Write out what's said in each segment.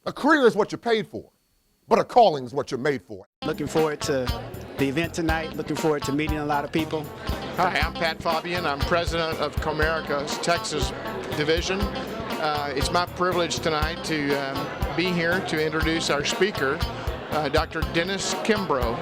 A career is what you're paid for, but a calling is what you're made for. Looking forward to the event tonight, looking forward to meeting a lot of people. Hi, I'm Pat Fabian. I'm president of Comerica's Texas division. It's my privilege tonight to be here to introduce our speaker, Dr. Dennis Kimbro.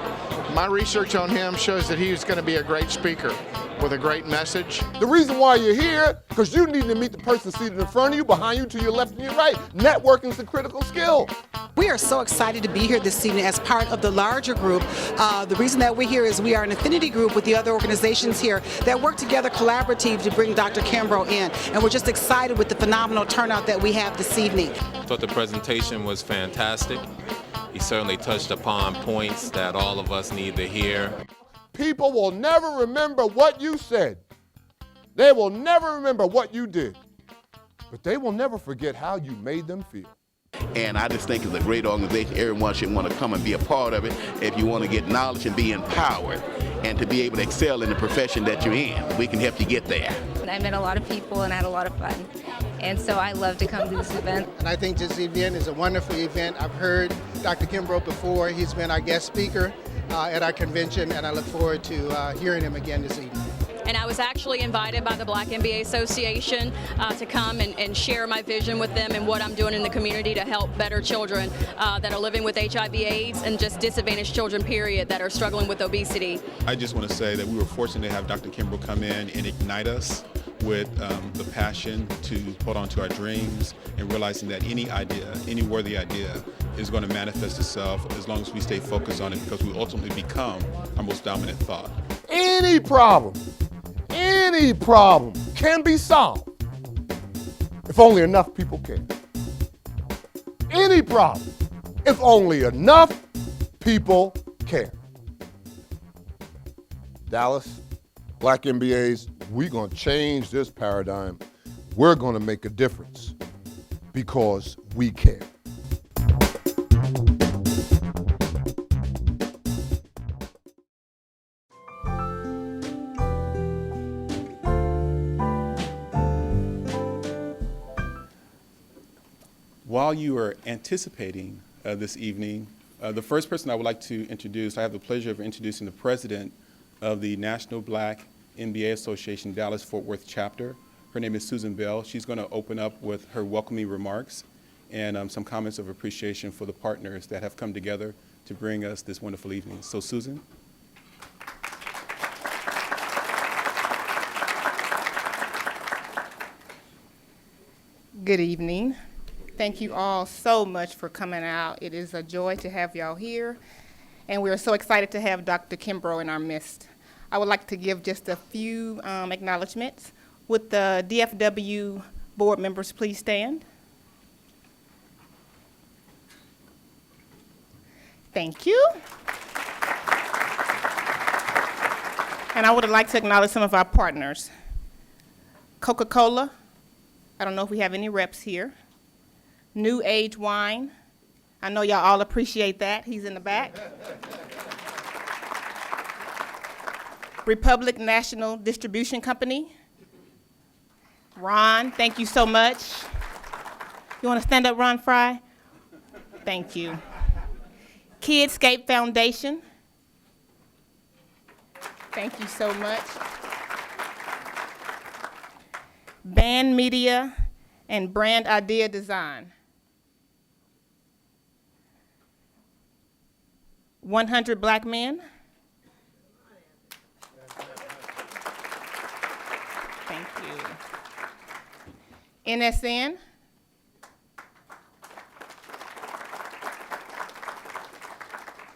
My research on him shows that he's going to be a great speaker with a great message. The reason why you're here, because you need to meet the person seated in front of you, behind you, to your left and your right. Networking is a critical skill. We are so excited to be here this evening as part of the larger group. The reason that we're here is we are an affinity group with the other organizations here that work together collaboratively to bring Dr. Kimbro in. And we're just excited with the phenomenal turnout that we have this evening. I thought the presentation was fantastic. He certainly touched upon points that all of us need to hear. People will never remember what you said. They will never remember what you did. But they will never forget how you made them feel. And I just think it's a great organization. Everyone should want to come and be a part of it if you want to get knowledge and be empowered and to be able to excel in the profession that you're in. We can help you get there. I met a lot of people and I had a lot of fun. And so I love to come to this event. And I think this event is a wonderful event. I've heard Dr. Kimbro before. He's been our guest speaker at our convention, and I look forward to hearing him again this evening. And I was actually invited by the Black MBA Association to come and share my vision with them and what I'm doing in the community to help better children that are living with HIV/AIDS and just disadvantaged children, period, that are struggling with obesity. I just want to say that we were fortunate to have Dr. Kimbro come in and ignite us with the passion to hold on to our dreams and realizing that any idea, any worthy idea, is going to manifest itself as long as we stay focused on it, because we ultimately become our most dominant thought. Any problem can be solved if only enough people care. Any problem, if only enough people care. Dallas, Black MBAs, we're going to change this paradigm. We're going to make a difference because we care. While you are anticipating this evening, the first person I would like to introduce, I have the pleasure of introducing the president of the National Black MBA Association Dallas-Fort Worth chapter. Her name is Susan Bell. She's going to open up with her welcoming remarks and some comments of appreciation for the partners that have come together to bring us this wonderful evening. So, Susan. Good evening. Thank you all so much for coming out. It is a joy to have y'all here, and we're so excited to have Dr. Kimbro in our midst. I would like to give just a few acknowledgments. Would the DFW board members please stand? Thank you. And I would like to acknowledge some of our partners. Coca-Cola, I don't know if we have any reps here. New Age Wine, I know y'all all appreciate that. He's in the back. Republic National Distribution Company. Ron, thank you so much. You want to stand up, Ron Fry? Thank you. Kidscape Foundation. Thank you so much. Band Media and Brand Idea Design. 100 Black Men. Thank you. NSN.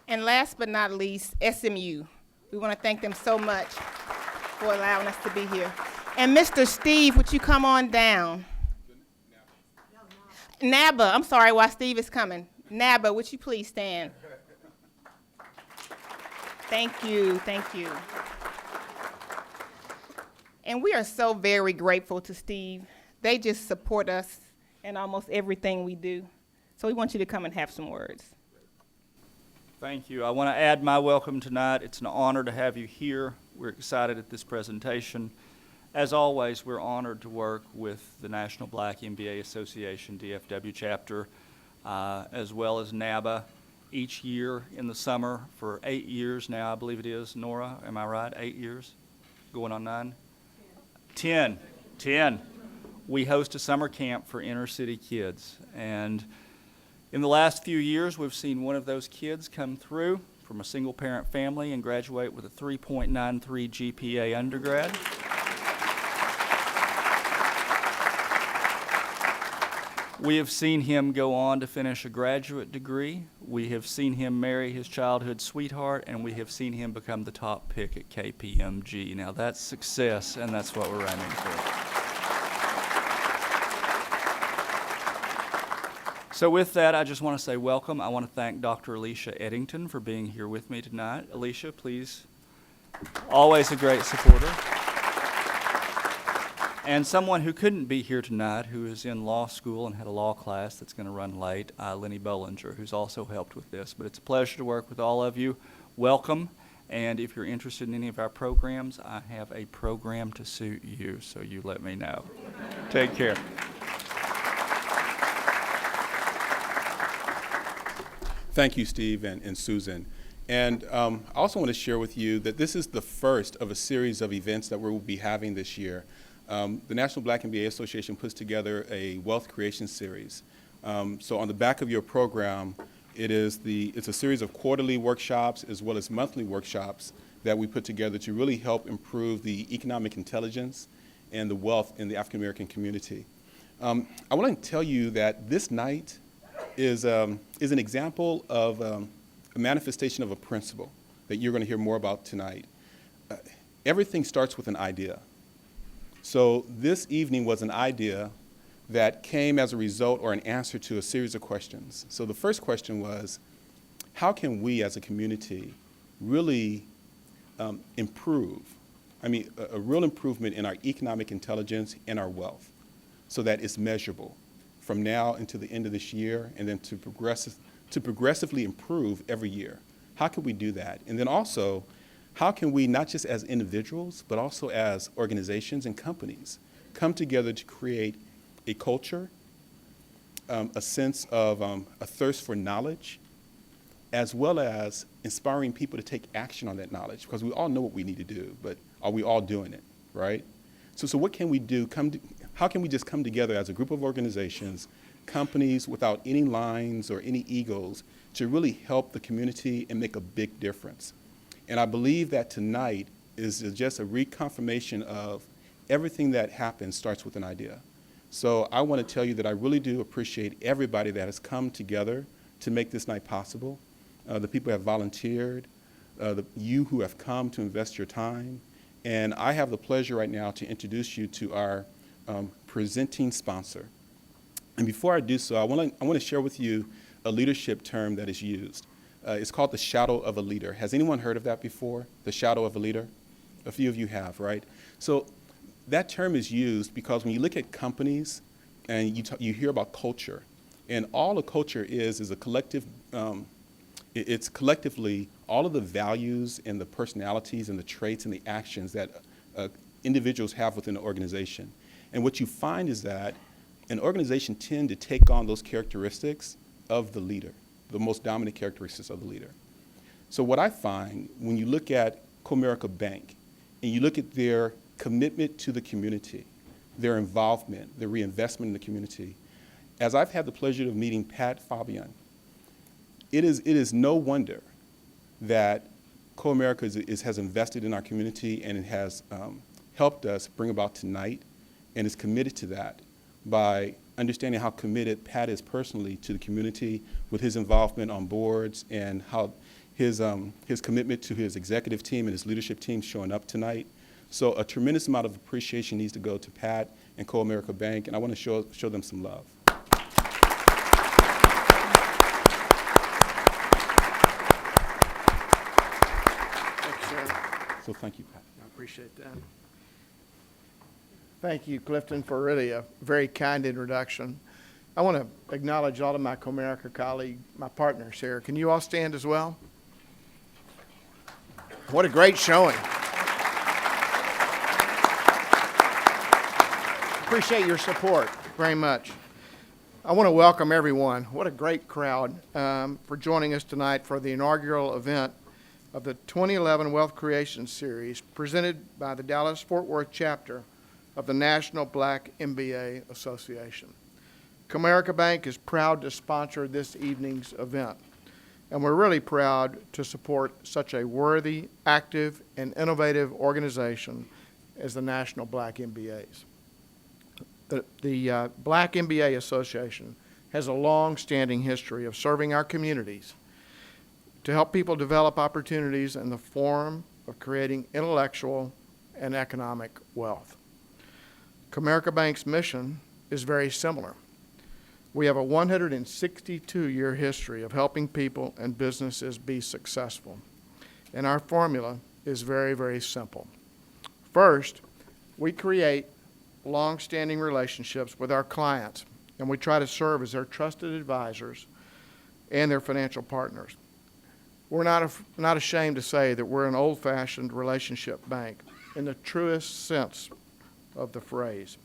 And last but not least, SMU. We want to thank them so much for allowing us to be here. And Mr. Steve, would you come on down? NABA, I'm sorry, while Steve is coming. NABA, would you please stand? Thank you, thank you. And we are so very grateful to Steve. They just support us in almost everything we do. So we want you to come and have some words. Thank you. I want to add my welcome tonight. It's an honor to have you here. We're excited at this presentation. As always, we're honored to work with the National Black MBA Association, DFW chapter. as well as NABA, each year in the summer for 8 years now, I believe it is. Nora, am I right? 8 years? Going on 9? 10. We host a summer camp for inner city kids. And in the last few years, we've seen one of those kids come through from a single parent family and graduate with a 3.93 GPA undergrad. We have seen him go on to finish a graduate degree. We have seen him marry his childhood sweetheart, and we have seen him become the top pick at KPMG. Now that's success, and that's what we're aiming for. So with that, I just want to say welcome. I want to thank Dr. Alicia Eddington for being here with me tonight. Alicia, please. Always a great supporter. And someone who couldn't be here tonight, who is in law school and had a law class that's going to run late, Lenny Bollinger, who's also helped with this. But it's a pleasure to work with all of you. Welcome. And if you're interested in any of our programs, I have a program to suit you, so you let me know. Take care. Thank you, Steve and Susan. And I also want to share with you that this is the first of a series of events that we will be having this year. The National Black MBA Association puts together a wealth creation series. So on the back of your program, it's a series of quarterly workshops as well as monthly workshops that we put together to really help improve the economic intelligence and the wealth in the African American community. I want to tell you that this night is an example of a manifestation of a principle that you're going to hear more about tonight. Everything starts with an idea. So this evening was an idea that came as a result or an answer to a series of questions. So the first question was, how can we as a community really improve, a real improvement in our economic intelligence and our wealth so that it's measurable from now until the end of this year, and then to progressively improve every year? How can we do that? And then also, how can we, not just as individuals, but also as organizations and companies, come together to create a culture, a sense of a thirst for knowledge, as well as inspiring people to take action on that knowledge? Because we all know what we need to do, but are we all doing it, right? So what can we do? How can we just come together as a group of organizations, companies without any lines or any egos, to really help the community and make a big difference? And I believe that tonight is just a reconfirmation of everything that happens starts with an idea. So I want to tell you that I really do appreciate everybody that has come together to make this night possible. The people who have volunteered, you who have come to invest your time. And I have the pleasure right now to introduce you to our presenting sponsor. And before I do so, I want to share with you a leadership term that is used. It's called the shadow of a leader. Has anyone heard of that before? The shadow of a leader? A few of you have, right? So that term is used because when you look at companies and you hear about culture, and all a culture is a collective, it's collectively all of the values and the personalities and the traits and the actions that individuals have within an organization. And what you find is that an organization tends to take on those characteristics of the leader, the most dominant characteristics of the leader. So what I find when you look at Comerica Bank and you look at their commitment to the community, their involvement, their reinvestment in the community, as I've had the pleasure of meeting Pat Fabian, it is no wonder that Comerica has invested in our community, and it has helped us bring about tonight, and is committed to that by understanding how committed Pat is personally to the community with his involvement on boards, and how his commitment to his executive team and his leadership team showing up tonight. So a tremendous amount of appreciation needs to go to Pat and Comerica Bank, and I want to show them some love. So thank you, Pat. I appreciate that. Thank you, Clifton, for really a very kind introduction. I want to acknowledge all of my Comerica colleagues, my partners here. Can you all stand as well? What a great showing. Appreciate your support very much. I want to welcome everyone. What a great crowd for joining us tonight for the inaugural event of the 2011 Wealth Creation Series presented by the Dallas-Fort Worth chapter of the National Black MBA Association. Comerica Bank is proud to sponsor this evening's event, and we're really proud to support such a worthy, active, and innovative organization as the National Black MBAs. The Black MBA Association has a long-standing history of serving our communities to help people develop opportunities in the form of creating intellectual and economic wealth. Comerica Bank's mission is very similar. We have a 162-year history of helping people and businesses be successful, and our formula is very, very simple. First, we create long-standing relationships with our clients, and we try to serve as their trusted advisors and their financial partners. We're not ashamed to say that we're an old-fashioned relationship bank in the truest sense of the phrase.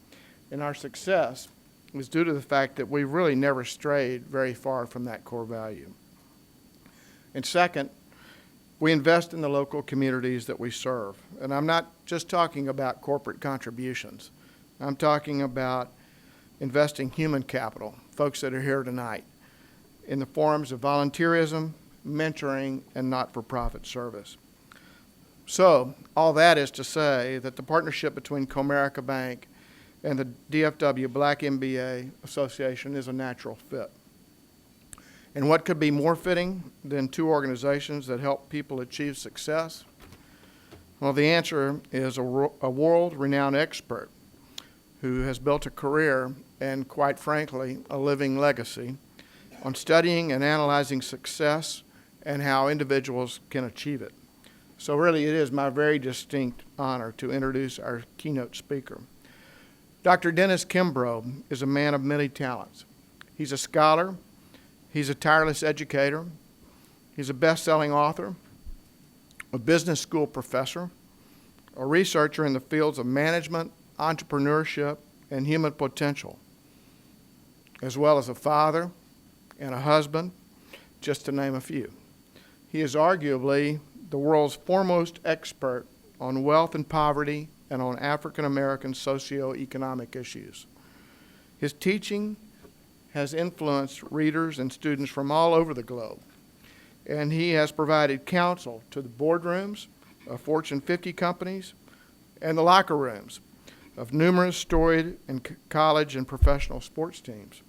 And our success is due to the fact that we really never strayed very far from that core value. And second, we invest in the local communities that we serve. And I'm not just talking about corporate contributions. I'm talking about investing human capital, folks that are here tonight, in the forms of volunteerism, mentoring, and not-for-profit service. So, all that is to say that the partnership between Comerica Bank and the DFW Black MBA Association is a natural fit. And what could be more fitting than two organizations that help people achieve success? Well, the answer is a world-renowned expert who has built a career and, quite frankly, a living legacy on studying and analyzing success and how individuals can achieve it. So really, it is my very distinct honor to introduce our keynote speaker. Dr. Dennis Kimbro is a man of many talents. He's a scholar, he's a tireless educator, he's a best-selling author, a business school professor, a researcher in the fields of management, entrepreneurship, and human potential, as well as a father and a husband, just to name a few. He is arguably the world's foremost expert on wealth and poverty and on African American socio-economic issues. His teaching has influenced readers and students from all over the globe, and he has provided counsel to the boardrooms of Fortune 50 companies and the locker rooms of numerous storied and college and professional sports teams.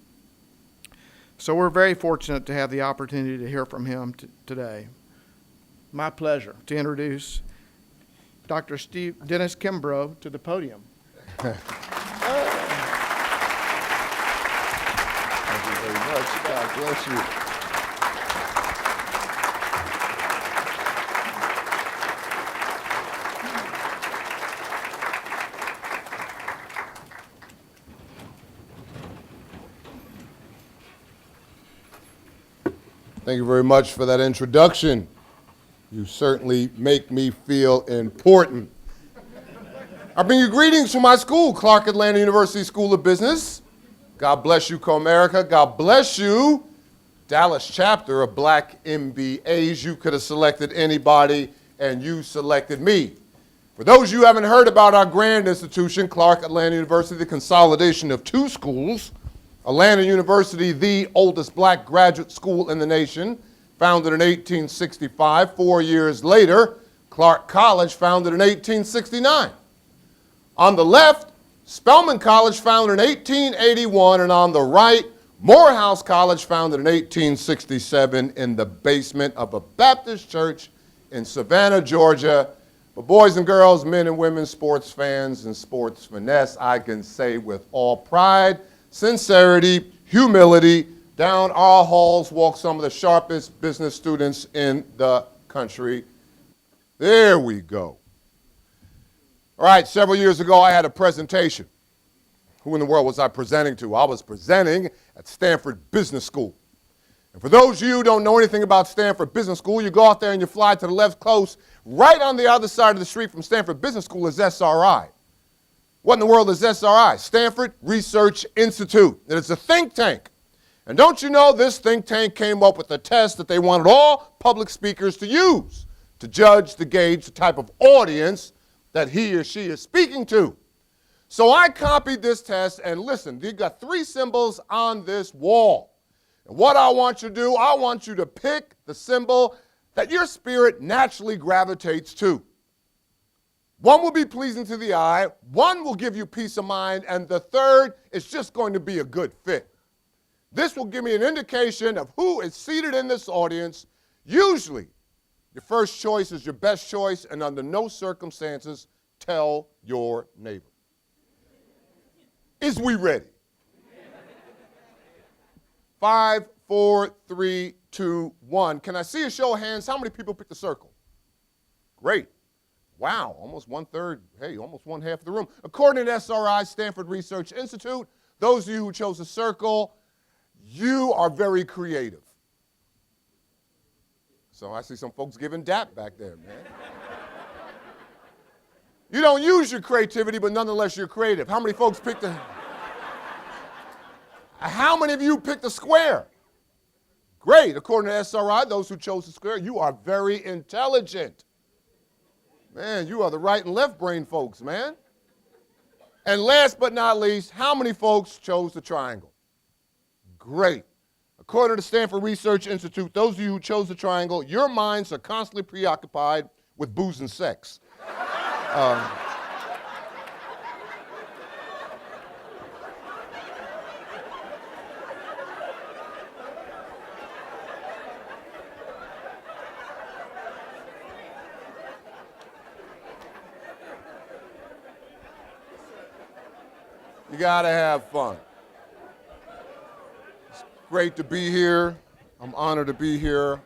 So we're very fortunate to have the opportunity to hear from him today. My pleasure to introduce Dr. Dennis Kimbro to the podium. Thank you very much. God bless you. Thank you very much for that introduction. You certainly make me feel important. I bring you greetings from my school, Clark Atlanta University School of Business. God bless you, Comerica. God bless you, Dallas chapter of Black MBAs. You could have selected anybody, and you selected me. For those of you who haven't heard about our grand institution, Clark Atlanta University, the consolidation of two schools, Atlanta University, the oldest black graduate school in the nation, founded in 1865. 4 years later, Clark College, founded in 1869. On the left, Spelman College, founded in 1881, and on the right, Morehouse College, founded in 1867 in the basement of a Baptist church in Savannah, Georgia. But boys and girls, men and women, sports fans and sports finesse, I can say with all pride, sincerity, humility, down our halls walk some of the sharpest business students in the country. There we go. All right, several years ago I had a presentation. Who in the world was I presenting to? I was presenting at Stanford Business School. And for those of you who don't know anything about Stanford Business School, you go out there and you fly to the left coast. Right on the other side of the street from Stanford Business School is SRI. What in the world is SRI? Stanford Research Institute. It is a think tank And don't you know this think tank came up with a test that they wanted all public speakers to use to judge, to gauge the type of audience that he or she is speaking to. So I copied this test, and listen, you got 3 symbols on this wall. And what I want you to do, I want you to pick the symbol that your spirit naturally gravitates to. One will be pleasing to the eye, one will give you peace of mind, and the third is just going to be a good fit. This will give me an indication of who is seated in this audience. Usually, your first choice is your best choice, and under no circumstances, tell your neighbor. Is we ready? 5, 4, 3, 2, 1. Can I see a show of hands? How many people picked the circle? Great. Wow, almost 1/3, hey, almost 1/2 of the room. According to SRI, Stanford Research Institute, those of you who chose the circle, you are very creative. So I see some folks giving dap back there, man. You don't use your creativity, but nonetheless you're creative. How many folks picked the... How many of you picked the square? Great. According to SRI, those who chose the square, you are very intelligent. Man, you are the right and left brain folks, man. And last but not least, how many folks chose the triangle? Great. According to the Stanford Research Institute, those of you who chose the triangle, your minds are constantly preoccupied with booze and sex. You gotta have fun. It's great to be here. I'm honored to be here.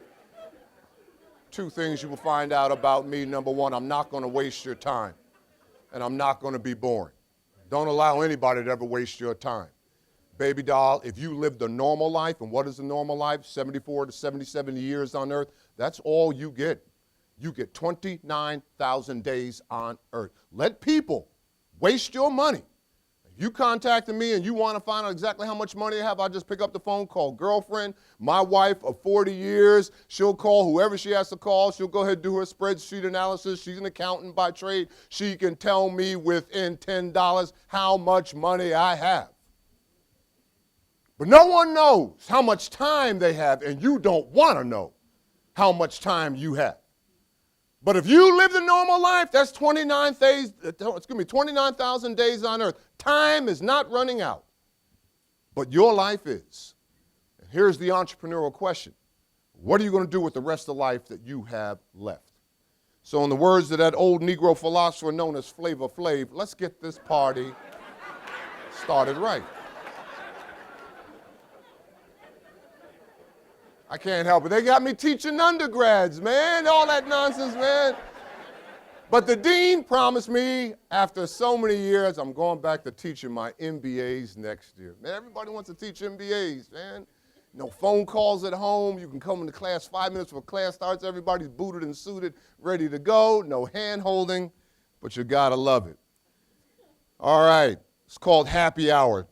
2 things you will find out about me. Number 1, I'm not gonna waste your time, and I'm not gonna be boring. Don't allow anybody to ever waste your time. Baby doll, if you lived a normal life, and what is a normal life? 74 to 77 years on earth, that's all you get. You get 29,000 days on earth. Let people waste your money. If you contacted me and you want to find out exactly how much money I have, I'll just pick up the phone, call girlfriend, my wife of 40 years. She'll call whoever she has to call. She'll go ahead and do her spreadsheet analysis. She's an accountant by trade. She can tell me within $10 how much money I have. But no one knows how much time they have, and you don't want to know how much time you have. But if you live the normal life, that's 29,000 days on earth. Time is not running out, but your life is. And here's the entrepreneurial question. What are you going to do with the rest of life that you have left? So in the words of that old Negro philosopher known as Flavor Flav, let's get this party started right. I can't help it. They got me teaching undergrads, man, all that nonsense, man. But the dean promised me after so many years, I'm going back to teaching my MBAs next year. Man, everybody wants to teach MBAs, man. No phone calls at home. You can come into class 5 minutes before class starts. Everybody's booted and suited, ready to go. No hand holding, but you gotta love it. All right, it's called Happy Hour.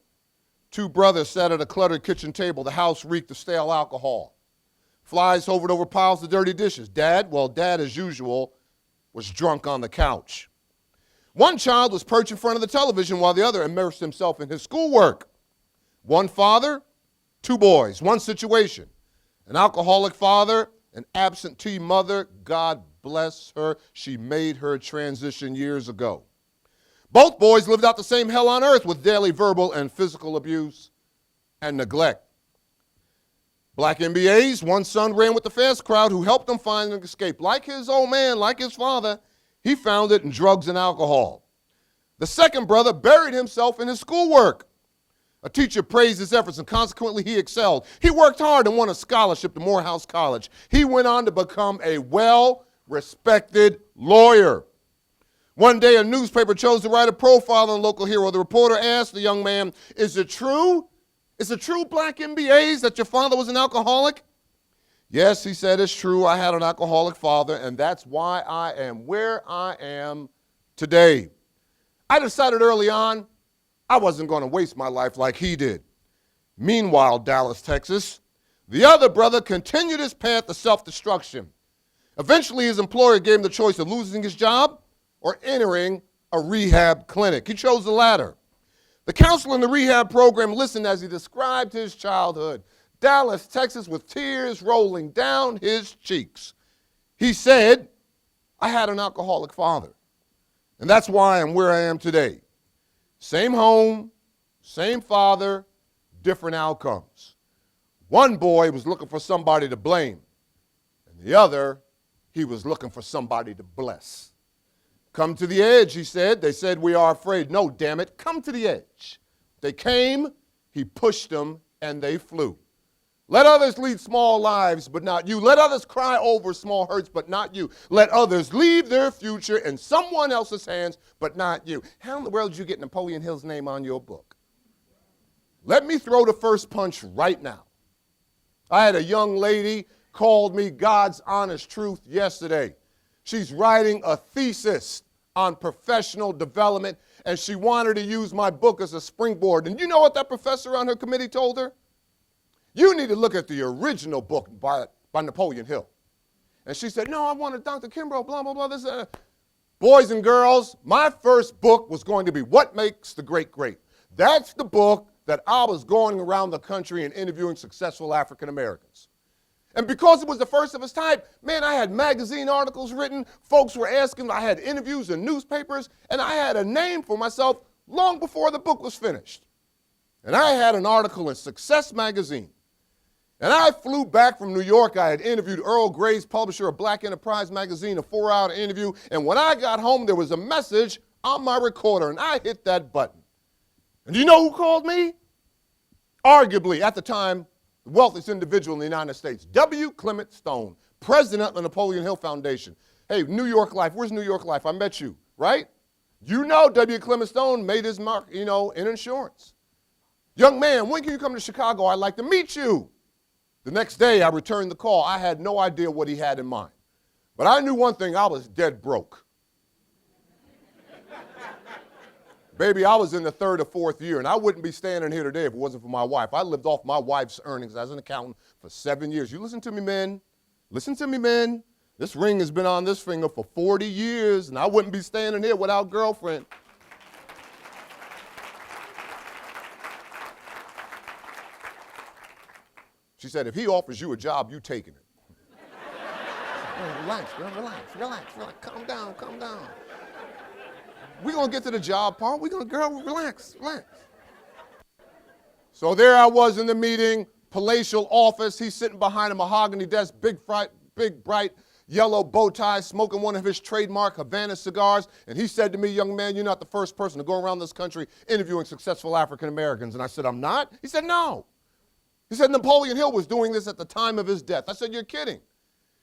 2 brothers sat at a cluttered kitchen table. The house reeked of stale alcohol. Flies hovered over piles of dirty dishes. Dad, as usual, was drunk on the couch. One child was perched in front of the television while the other immersed himself in his schoolwork. One father, 2 boys, one situation. An alcoholic father, an absentee mother. God bless her. She made her transition years ago. Both boys lived out the same hell on earth with daily verbal and physical abuse and neglect. Black MBAs, one son ran with the fast crowd who helped him find an escape. Like his old man, like his father, he found it in drugs and alcohol. The second brother buried himself in his schoolwork. A teacher praised his efforts, and consequently he excelled. He worked hard and won a scholarship to Morehouse College. He went on to become a well-respected lawyer. One day, a newspaper chose to write a profile on a local hero. The reporter asked the young man, "Is it true? Is it true, Black MBAs, that your father was an alcoholic?" "Yes," he said, "it's true. I had an alcoholic father, and that's why I am where I am today." I decided early on I wasn't going to waste my life like he did. Meanwhile, Dallas, Texas, the other brother continued his path to self-destruction. Eventually, his employer gave him the choice of losing his job or entering a rehab clinic. He chose the latter. The counselor in the rehab program listened as he described his childhood. Dallas, Texas, with tears rolling down his cheeks. He said, I had an alcoholic father, and that's why I'm where I am today. Same home, same father, different outcomes. One boy was looking for somebody to blame, and the other, he was looking for somebody to bless. Come to the edge, he said. They said, we are afraid. No, damn it, come to the edge. They came, he pushed them, and they flew. Let others lead small lives, but not you. Let others cry over small hurts, but not you. Let others leave their future in someone else's hands, but not you. How in the world did you get Napoleon Hill's name on your book? Let me throw the first punch right now. I had a young lady called me God's honest truth yesterday. She's writing a thesis on professional development, and she wanted to use my book as a springboard. And you know what that professor on her committee told her? You need to look at the original book by Napoleon Hill. And she said, no, I wanted Dr. Kimbro, blah, blah, blah. This, Boys and girls, my first book was going to be What Makes the Great Great. That's the book that I was going around the country and interviewing successful African Americans. And because it was the first of its type, man, I had magazine articles written. Folks were asking. I had interviews in newspapers, and I had a name for myself long before the book was finished. And I had an article in Success magazine. And I flew back from New York. I had interviewed Earl Gray's publisher of Black Enterprise magazine, a 4-hour interview. And when I got home, there was a message on my recorder, and I hit that button. And you know who called me? Arguably, at the time, the wealthiest individual in the United States, W. Clement Stone, president of the Napoleon Hill Foundation. Hey, New York Life, where's New York Life? I met you, right? You know W. Clement Stone made his mark, in insurance. Young man, when can you come to Chicago? I'd like to meet you. The next day, I returned the call. I had no idea what he had in mind. But I knew one thing, I was dead broke. Baby, I was in the 3rd or 4th year, and I wouldn't be standing here today if it wasn't for my wife. I lived off my wife's earnings as an accountant for 7 years. You listen to me, men. Listen to me, men. This ring has been on this finger for 40 years, and I wouldn't be standing here without girlfriend. She said, if he offers you a job, you taking it. Relax, girl, relax. Calm down. We're going to get to the job part. Girl, relax. So there I was in the meeting, palatial office. He's sitting behind a mahogany desk, big, bright yellow bow tie, smoking one of his trademark Havana cigars. And he said to me, young man, you're not the first person to go around this country interviewing successful African Americans. And I said, I'm not? He said, no. He said, Napoleon Hill was doing this at the time of his death. I said, you're kidding.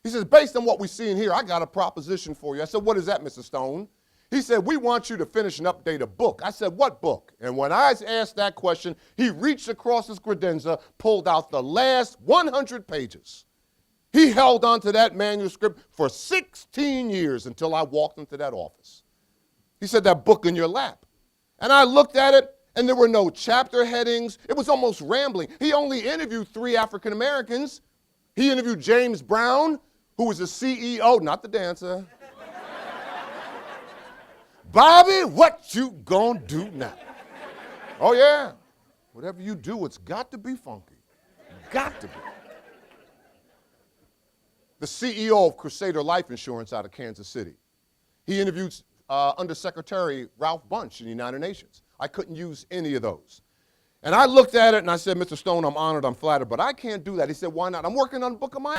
He says, based on what we see in here, I got a proposition for you. I said, what is that, Mr. Stone? He said, we want you to finish and update a book. I said, what book? And when I asked that question, he reached across his credenza, pulled out the last 100 pages. He held onto that manuscript for 16 years until I walked into that office. He said, that book in your lap. And I looked at it, and there were no chapter headings. It was almost rambling. He only interviewed 3 African Americans. He interviewed James Brown, who was the CEO, not the dancer. Bobby, what you gonna do now? Oh yeah, whatever you do, it's got to be funky. Got to be. The CEO of Crusader Life Insurance out of Kansas City. He interviewed Undersecretary Ralph Bunche in the United Nations. I couldn't use any of those. And I looked at it and I said, Mr. Stone, I'm honored, I'm flattered, but I can't do that. He said, why not? I'm working on a book of my